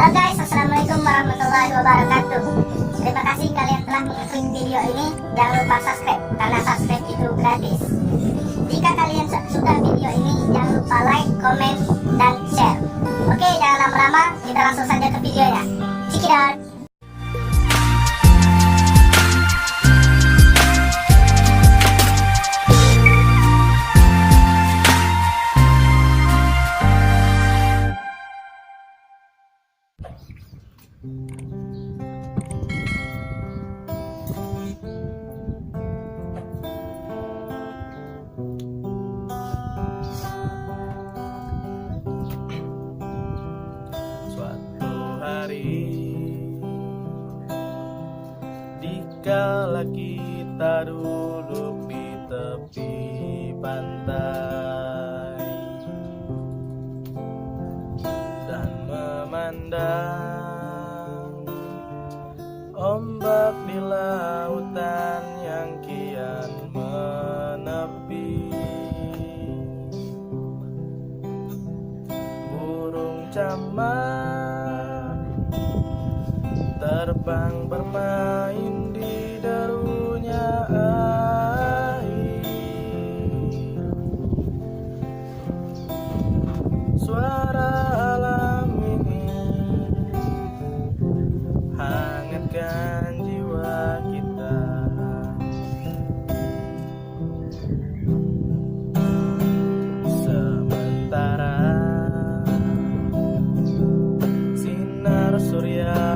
Halo guys, assalamualaikum warahmatullahi wabarakatuh. Terima kasih kalian telah mengklik video ini. Jangan lupa subscribe, karena subscribe itu gratis. Jika kalian suka video ini, jangan lupa like, komen, dan share. Oke, jangan lama-lama, kita langsung saja ke videonya. Check it out. Suatu hari dikala kita duduk di tepi pantai dan memandang ombak di lautan yang kian menepi, burung camar terbang bermain di derunya air. Suara alam ini hangatkan jiwa kita. Sementara sinar surya